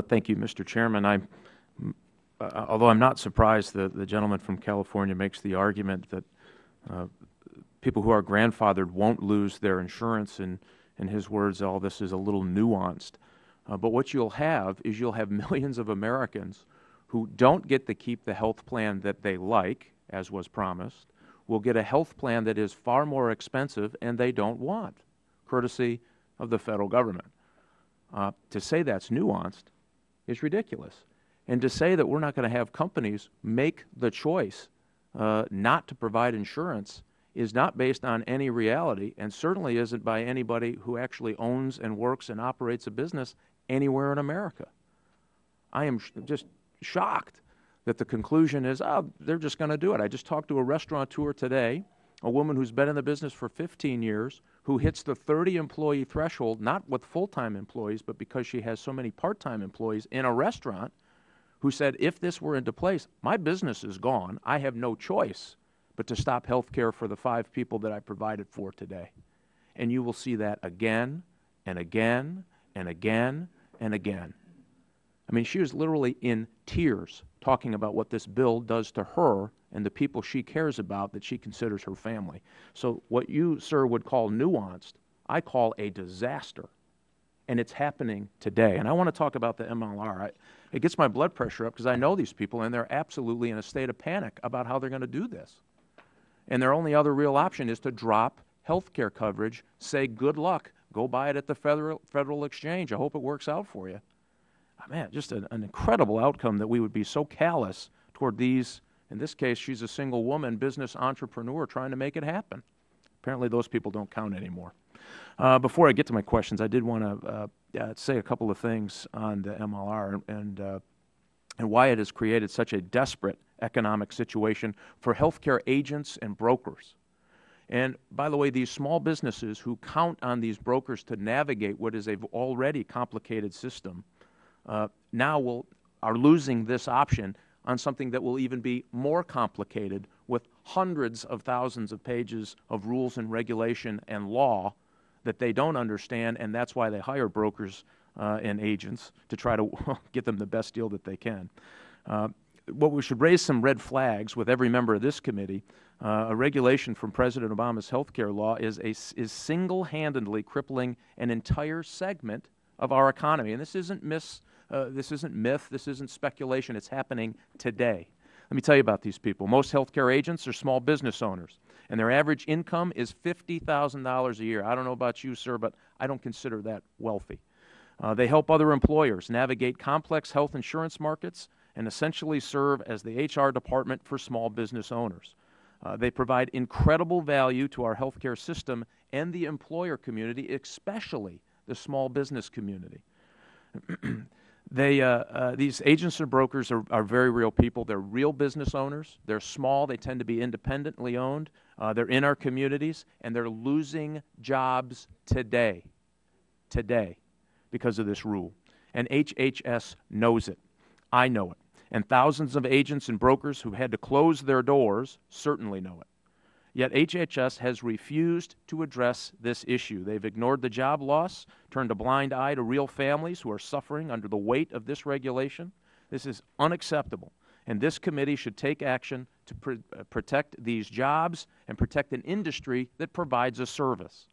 Thank you, Mr. Chairman. Although I'm not surprised that the gentleman from California makes the argument that people who are grandfathered won't lose their insurance, in his words, all this is a little nuanced. But what you'll have is you'll have millions of Americans who don't get to keep the health plan that they like, as was promised, will get a health plan that is far more expensive and they don't want, courtesy of the federal government. To say that's nuanced is ridiculous. And to say that we're not going to have companies make the choice not to provide insurance is not based on any reality, and certainly isn't by anybody who actually owns and works and operates a business anywhere in America. I am just shocked that the conclusion is, oh, they're just going to do it. I just talked to a restaurateur today, a woman who's been in the business for 15 years, who hits the 30-employee threshold, not with full-time employees, but because she has so many part-time employees in a restaurant, who said, if this were into place, my business is gone. I have no choice but to stop health care for the 5 people that I provided for today. And you will see that again and again and again and again. I mean, she was literally in tears talking about what this bill does to her and the people she cares about that she considers her family. So what you, sir, would call nuanced, I call a disaster. And it's happening today. And I want to talk about the MLR. It gets my blood pressure up because I know these people, and they're absolutely in a state of panic about how they're going to do this. And their only other real option is to drop health care coverage, say good luck, go buy it at the Federal Exchange. I hope it works out for you. Man, just an incredible outcome that we would be so callous toward these. In this case, she's a single woman, business entrepreneur trying to make it happen. Apparently those people don't count anymore. Before I get to my questions, I did want to say a couple of things on the MLR and why it has created such a desperate economic situation for healthcare agents and brokers. And by the way, these small businesses who count on these brokers to navigate what is an already complicated system now are losing this option on something that will even be more complicated with hundreds of thousands of pages of rules and regulation and law that they don't understand, and that's why they hire brokers and agents to try to get them the best deal that they can. What we should raise some red flags with every member of this committee. A regulation from President Obama's health care law is single-handedly crippling an entire segment of our economy. And this isn't myth, this isn't speculation. It's happening today. Let me tell you about these people. Most healthcare agents are small business owners, and their average income is $50,000 a year. I don't know about you, sir, but I don't consider that wealthy. They help other employers navigate complex health insurance markets and essentially serve as the HR department for small business owners. They provide incredible value to our healthcare system and the employer community, especially the small business community. These agents and brokers are very real people. They're real business owners. They're small. They tend to be independently owned. They're in our communities, and they're losing jobs today, because of this rule. And HHS knows it. I know it. And thousands of agents and brokers who had to close their doors certainly know it. Yet HHS has refused to address this issue. They've ignored the job loss, turned a blind eye to real families who are suffering under the weight of this regulation. This is unacceptable, and this committee should take action to protect these jobs and protect an industry that provides a service.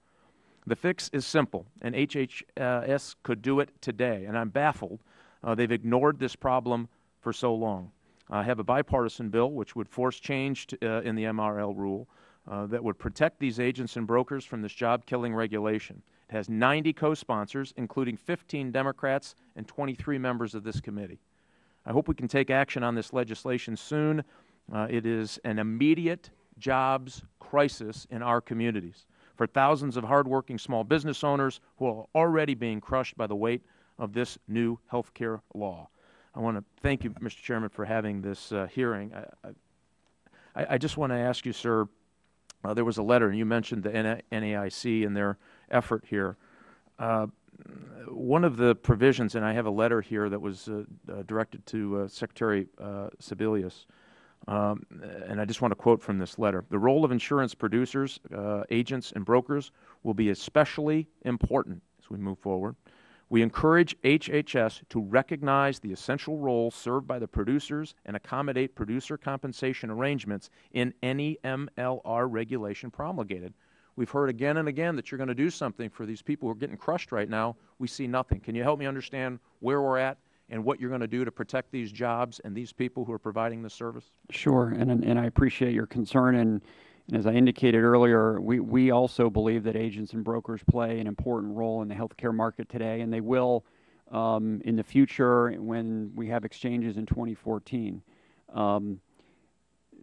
The fix is simple, and HHS could do it today, and I'm baffled. They've ignored this problem for so long. I have a bipartisan bill which would force change in the MRL rule that would protect these agents and brokers from this job-killing regulation. It has 90 co-sponsors, including 15 Democrats and 23 members of this committee. I hope we can take action on this legislation soon. It is an immediate jobs crisis in our communities for thousands of hardworking small business owners who are already being crushed by the weight of this new health care law. I want to thank you, Mr. Chairman, for having this hearing. I just want to ask you, sir, there was a letter, and you mentioned the NAIC and their effort here. One of the provisions, and I have a letter here that was directed to Secretary Sebelius, and I just want to quote from this letter. The role of insurance producers, agents, and brokers will be especially important as we move forward. We encourage HHS to recognize the essential role served by the producers and accommodate producer compensation arrangements in any MLR regulation promulgated. We've heard again and again that you're going to do something for these people who are getting crushed right now. We see nothing. Can you help me understand where we're at and what you're going to do to protect these jobs and these people who are providing this service? Sure, and I appreciate your concern. And as I indicated earlier, we also believe that agents and brokers play an important role in the healthcare market today, and they will in the future when we have exchanges in 2014.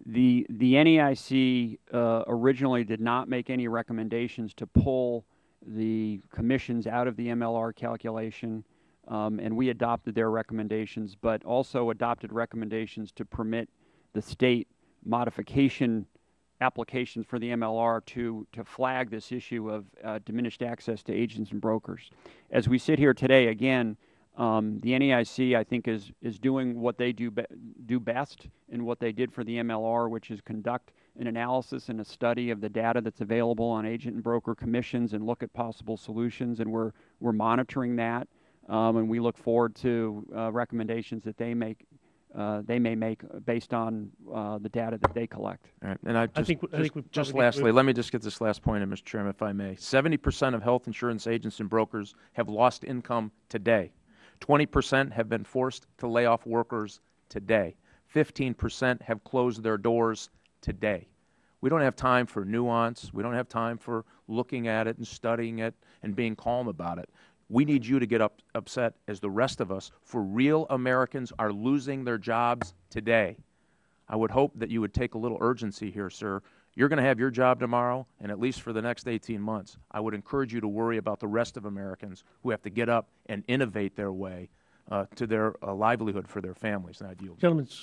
The NAIC originally did not make any recommendations to pull the commissions out of the MLR calculation, and we adopted their recommendations, but also adopted recommendations to permit the state modification applications for the MLR to flag this issue of diminished access to agents and brokers. As we sit here today, again, the NAIC, I think, is doing what they do best and what they did for the MLR, which is conduct an analysis and a study of the data that's available on agent and broker commissions and look at possible solutions. And we're monitoring that, and we look forward to recommendations that they may make based on the data that they collect. All right. And I think just lastly, let me just get this last point in, Mr. Chairman, if I may. 70% of health insurance agents and brokers have lost income today. 20% have been forced to lay off workers today. 15% have closed their doors today. We don't have time for nuance. We don't have time for looking at it and studying it and being calm about it. We need you to get upset as the rest of us, for real Americans are losing their jobs today. I would hope that you would take a little urgency here, sir. You're going to have your job tomorrow, and at least for the next 18 months. I would encourage you to worry about the rest of Americans who have to get up and innovate their way to their livelihood for their families. And I yield. Gentleman's